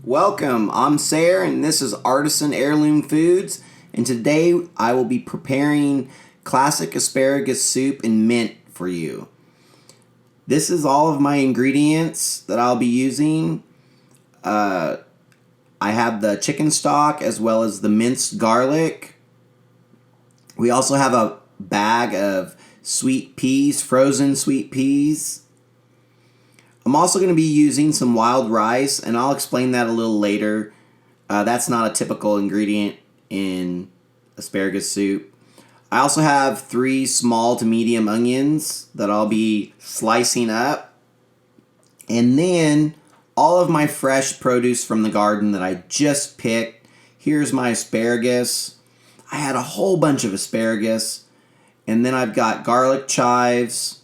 Welcome, I'm Sarah and this is Artisan Heirloom Foods, and today I will be preparing classic asparagus soup and mint for you. This is all of my ingredients that I'll be using. I have the chicken stock as well as the minced garlic. We also have a bag of sweet peas, frozen sweet peas. I'm also going to be using some wild rice, and I'll explain that a little later. That's not a typical ingredient in asparagus soup. I also have 3 small to medium onions that I'll be slicing up. And then all of my fresh produce from the garden that I just picked. Here's my asparagus. I had a whole bunch of asparagus. And then I've got garlic chives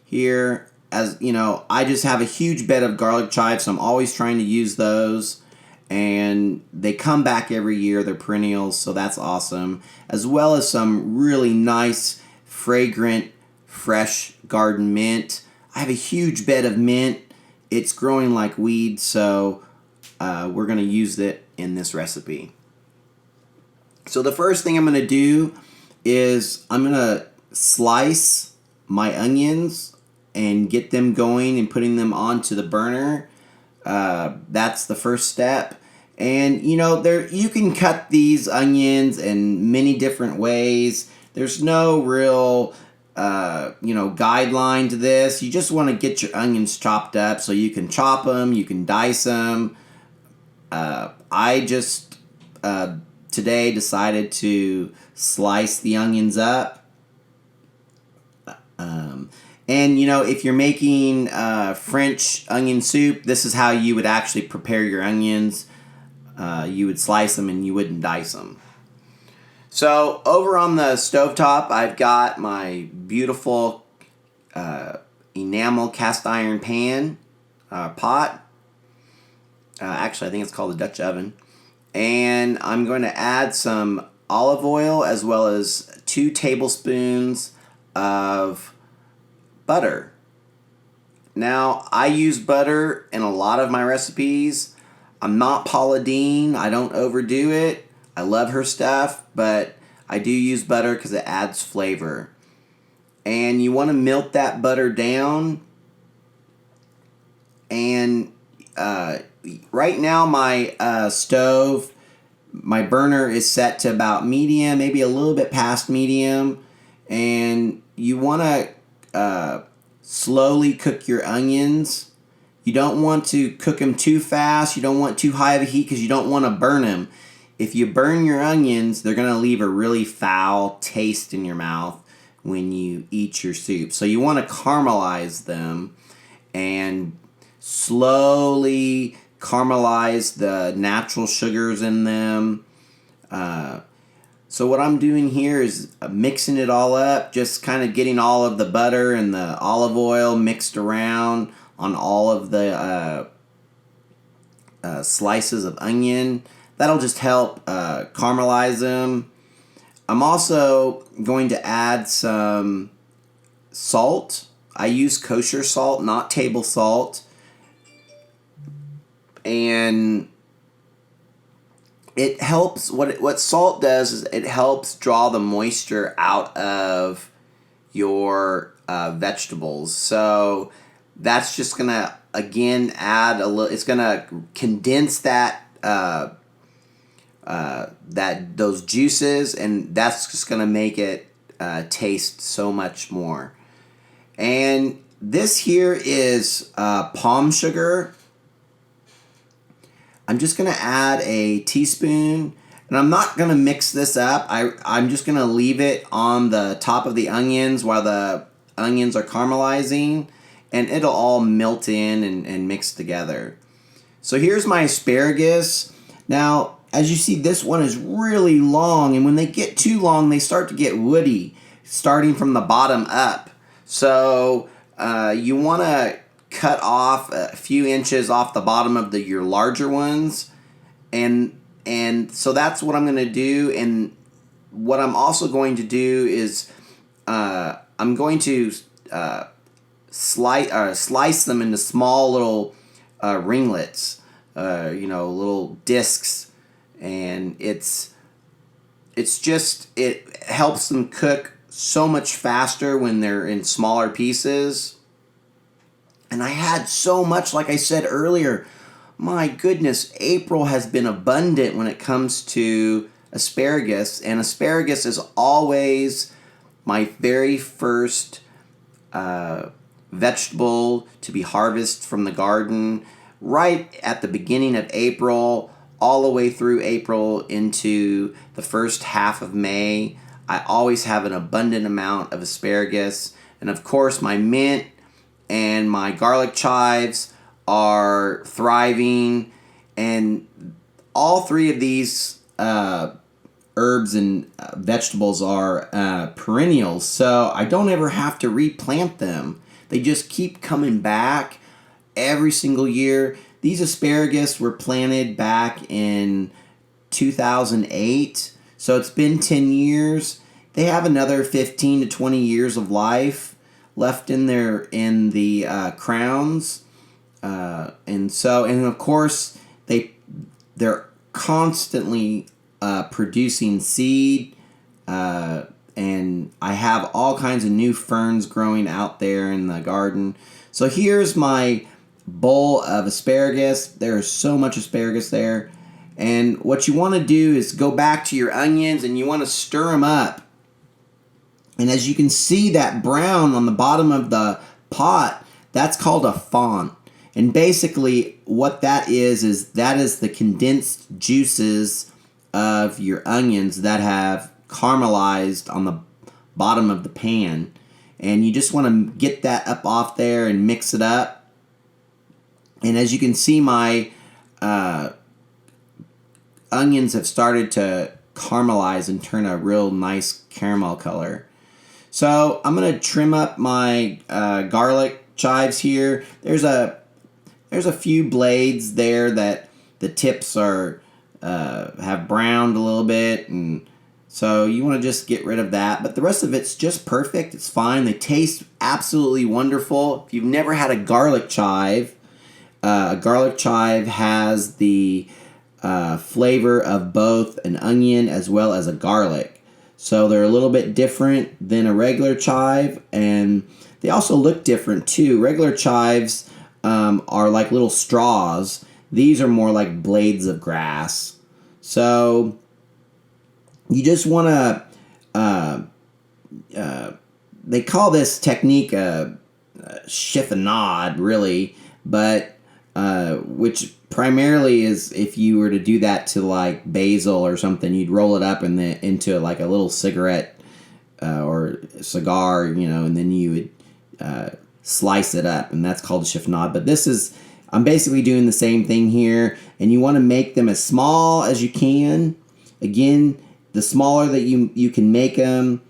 here. As you know, I just have a huge bed of garlic chives, so I'm always trying to use those. And they come back every year. They're perennials, so that's awesome. As well as some really nice, fragrant, fresh garden mint. I have a huge bed of mint. It's growing like weed, so we're going to use it in this recipe. So the first thing I'm going to do is I'm going to slice my onions and get them going and putting them onto the burner. That's the first step. And you know, you can cut these onions in many different ways. There's no real guideline to this. You just want to get your onions chopped up, so you can chop them, you can dice them. I just today decided to slice the onions up. And you know, if you're making French onion soup, this is how you would actually prepare your onions. You would slice them and you wouldn't dice them. So over on the stovetop, I've got my beautiful enamel cast iron pan pot. Actually, I think it's called a Dutch oven. And I'm going to add some olive oil as well as 2 tablespoons of butter. Now, I use butter in a lot of my recipes. I'm not Paula Deen. I don't overdo it. I love her stuff, but I do use butter because it adds flavor. And you want to melt that butter down. And right now my stove, my burner is set to about medium, maybe a little bit past medium. And you want to slowly cook your onions. You don't want to cook them too fast. You don't want too high of a heat because you don't want to burn them. If you burn your onions, they're going to leave a really foul taste in your mouth when you eat your soup. So you want to caramelize them and slowly caramelize the natural sugars in them. So what I'm doing here is mixing it all up, just kind of getting all of the butter and the olive oil mixed around on all of the slices of onion. That'll just help caramelize them. I'm also going to add some salt. I use kosher salt, not table salt. And it helps, what salt does is it helps draw the moisture out of your vegetables. So that's just going to, again, add a little, it's going to condense that, those juices, and that's just going to make it taste so much more. And this here is palm sugar. I'm just going to add a teaspoon, and I'm not going to mix this up. I'm just going to leave it on the top of the onions while the onions are caramelizing, and it'll all melt in and mix together. So here's my asparagus. Now, as you see, this one is really long, and when they get too long, they start to get woody, starting from the bottom up. So you want to cut off a few inches off the bottom of your larger ones, and so that's what I'm going to do. And what I'm also going to do is I'm going to slice them into small little ringlets. little discs, and it helps them cook so much faster when they're in smaller pieces. And I had so much, like I said earlier. My goodness, April has been abundant when it comes to asparagus, and asparagus is always my very first vegetable to be harvested from the garden, right at the beginning of April, all the way through April into the first half of May. I always have an abundant amount of asparagus, and of course my mint and my garlic chives are thriving, and all three of these herbs and vegetables are perennials, so I don't ever have to replant them. They just keep coming back every single year. These asparagus were planted back in 2008, so it's been 10 years. They have another 15 to 20 years of life left in the crowns, and of course they're constantly producing seed, and I have all kinds of new ferns growing out there in the garden. So here's my bowl of asparagus. There's so much asparagus there, and what you want to do is go back to your onions and you want to stir them up. And as you can see, that brown on the bottom of the pot, that's called a fond. And basically what that is the condensed juices of your onions that have caramelized on the bottom of the pan. And you just want to get that up off there and mix it up. And as you can see, my onions have started to caramelize and turn a real nice caramel color. So I'm going to trim up my garlic chives here. There's a few blades there that the tips are have browned a little bit, and so you want to just get rid of that. But the rest of it's just perfect. It's fine. They taste absolutely wonderful. If you've never had a garlic chive has the flavor of both an onion as well as a garlic. So they're a little bit different than a regular chive, and they also look different too. Regular chives are like little straws. These are more like blades of grass. So you just want to, they call this technique a chiffonade, really, but which primarily is if you were to do that to like basil or something, you'd roll it up into like a little cigarette or cigar, and then you would slice it up, and that's called a chiffonade. But I'm basically doing the same thing here, and you want to make them as small as you can. Again, the smaller that you can make them,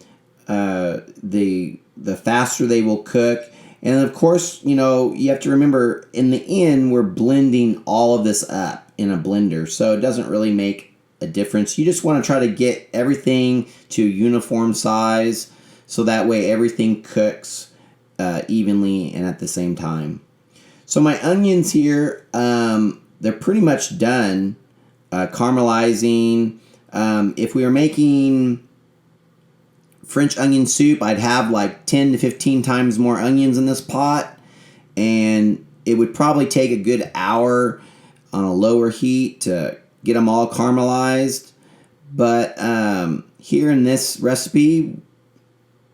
the faster they will cook. And of course, you have to remember, in the end, we're blending all of this up in a blender, so it doesn't really make a difference. You just want to try to get everything to a uniform size, so that way everything cooks evenly and at the same time. So my onions here, they're pretty much done caramelizing. If we were making French onion soup, I'd have like 10 to 15 times more onions in this pot, and it would probably take a good hour on a lower heat to get them all caramelized. But here in this recipe,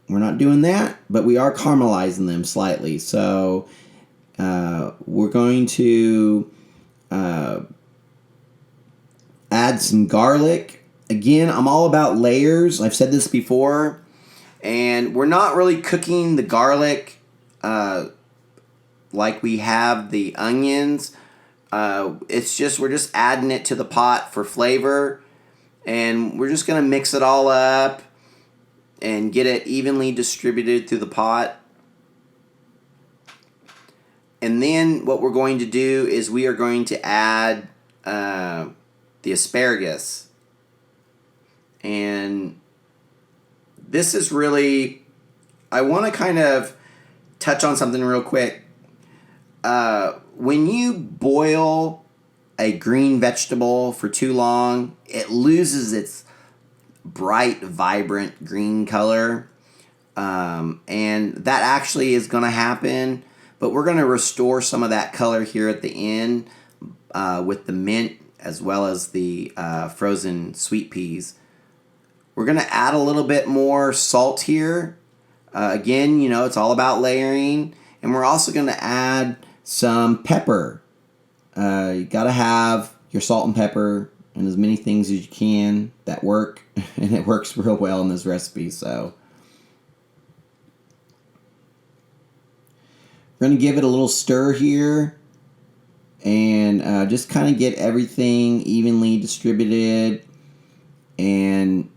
we're not doing that, but we are caramelizing them slightly. So we're going to add some garlic. Again, I'm all about layers. I've said this before. And we're not really cooking the garlic like we have the onions. We're just adding it to the pot for flavor. And we're just going to mix it all up and get it evenly distributed through the pot. And then what we're going to do is we are going to add the asparagus. And this is really, I want to kind of touch on something real quick. When you boil a green vegetable for too long, it loses its bright, vibrant green color. And that actually is going to happen, but we're going to restore some of that color here at the end with the mint as well as the frozen sweet peas. We're going to add a little bit more salt here. Again, you know, it's all about layering. And we're also going to add some pepper. You got to have your salt and pepper and as many things as you can that work. And it works real well in this recipe. So we're going to give it a little stir here. And just kind of get everything evenly distributed. And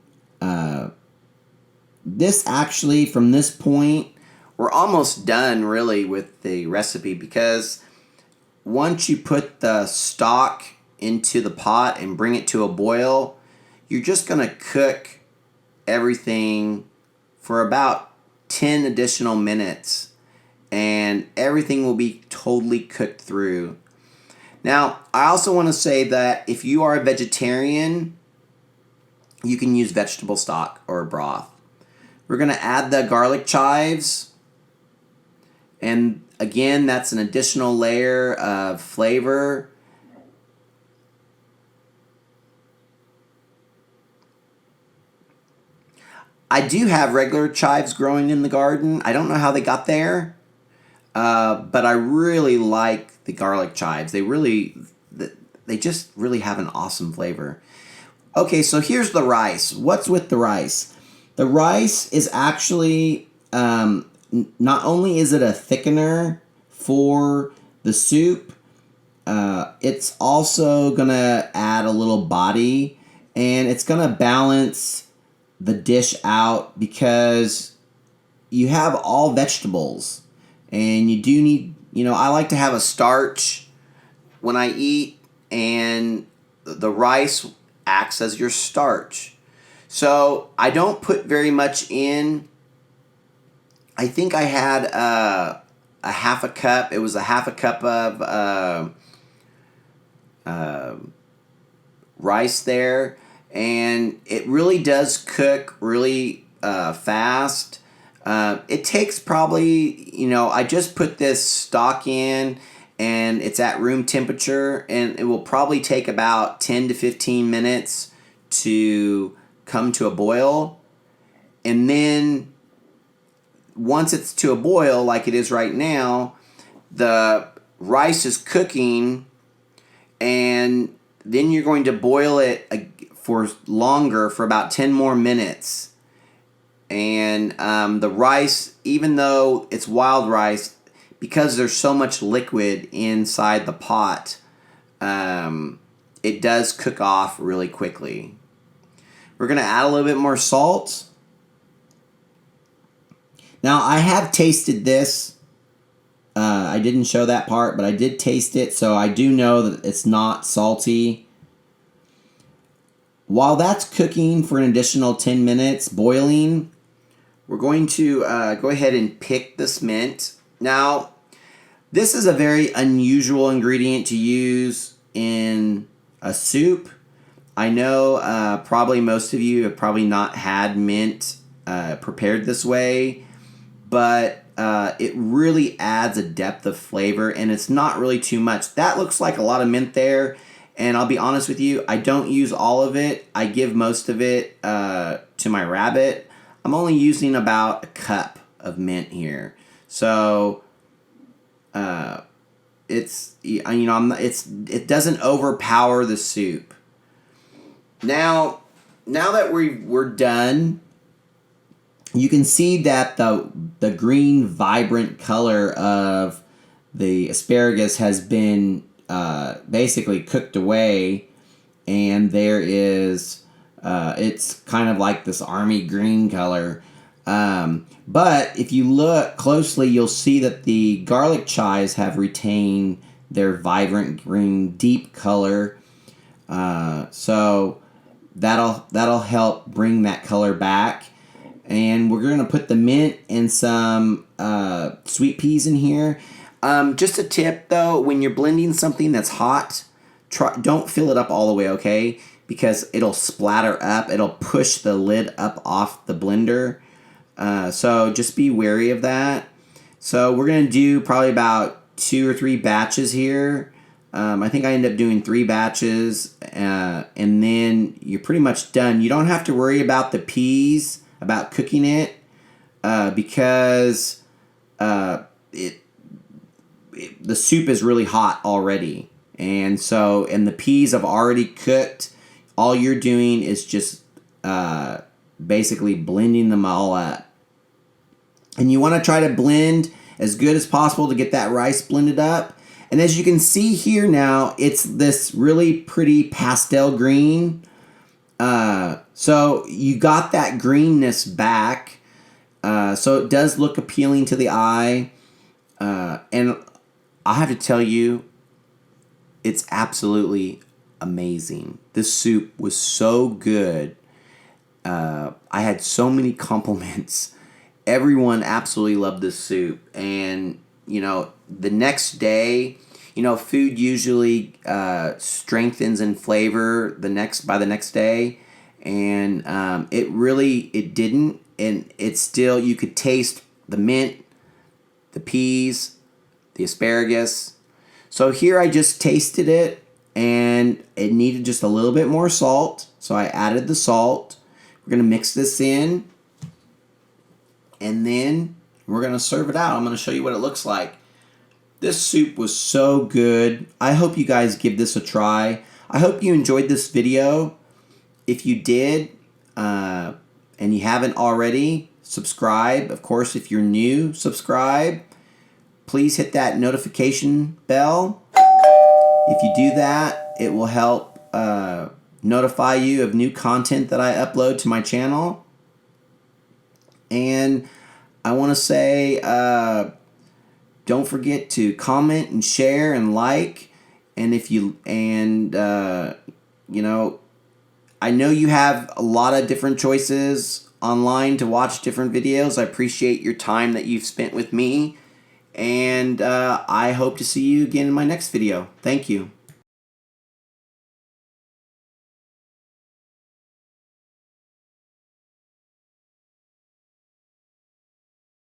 this actually, from this point, we're almost done really with the recipe, because once you put the stock into the pot and bring it to a boil, you're just going to cook everything for about 10 additional minutes, and everything will be totally cooked through. Now, I also want to say that if you are a vegetarian, you can use vegetable stock or broth. We're going to add the garlic chives. And again, that's an additional layer of flavor. I do have regular chives growing in the garden. I don't know how they got there. But I really like the garlic chives. They just really have an awesome flavor. Okay, so here's the rice. What's with the rice? The rice is actually, not only is it a thickener for the soup, it's also going to add a little body, and it's going to balance the dish out because you have all vegetables, and you do need, you know, I like to have a starch when I eat, and the rice acts as your starch. So I don't put very much in. I think I had a half a cup. It was a half a cup of rice there. And it really does cook really fast. It takes probably, you know, I just put this stock in and it's at room temperature, and it will probably take about 10 to 15 minutes to come to a boil. And then once it's to a boil, like it is right now, the rice is cooking, and then you're going to boil it for longer, for about 10 more minutes. And the rice, even though it's wild rice, because there's so much liquid inside the pot, it does cook off really quickly. We're going to add a little bit more salt. Now, I have tasted this. I didn't show that part, but I did taste it, so I do know that it's not salty. While that's cooking for an additional 10 minutes, boiling, we're going to go ahead and pick this mint. Now, this is a very unusual ingredient to use in a soup. I know probably most of you have probably not had mint prepared this way, but it really adds a depth of flavor, and it's not really too much. That looks like a lot of mint there, and I'll be honest with you, I don't use all of it. I give most of it to my rabbit. I'm only using about a cup of mint here, so it doesn't overpower the soup. Now that we're done, you can see that the green, vibrant color of the asparagus has been basically cooked away, and there is it's kind of like this army green color. But if you look closely, you'll see that the garlic chives have retained their vibrant green, deep color. So that'll help bring that color back. And we're going to put the mint and some sweet peas in here. Just a tip, though, when you're blending something that's hot, don't fill it up all the way, okay? Because it'll splatter up. It'll push the lid up off the blender. So just be wary of that. So we're going to do probably about 2 or 3 batches here. I think I ended up doing 3 batches, and then you're pretty much done. You don't have to worry about the peas, about cooking it, because the soup is really hot already. And the peas have already cooked. All you're doing is just basically blending them all up. And you want to try to blend as good as possible to get that rice blended up. And as you can see here now, it's this really pretty pastel green. So you got that greenness back. So it does look appealing to the eye. And I have to tell you, it's absolutely amazing. This soup was so good. I had so many compliments. Everyone absolutely loved this soup. And, the next day, food usually strengthens in flavor by the next day. And it didn't. And it's still, you could taste the mint, the peas, the asparagus. So here I just tasted it, and it needed just a little bit more salt. So I added the salt. We're going to mix this in, and then we're going to serve it out. I'm going to show you what it looks like. This soup was so good. I hope you guys give this a try. I hope you enjoyed this video. If you did, and you haven't already, subscribe. Of course, if you're new, subscribe. Please hit that notification bell. If you do that, it will help notify you of new content that I upload to my channel. And I want to say, don't forget to comment and share and like. And I know you have a lot of different choices online to watch different videos. I appreciate your time that you've spent with me. And I hope to see you again in my next video. Thank you.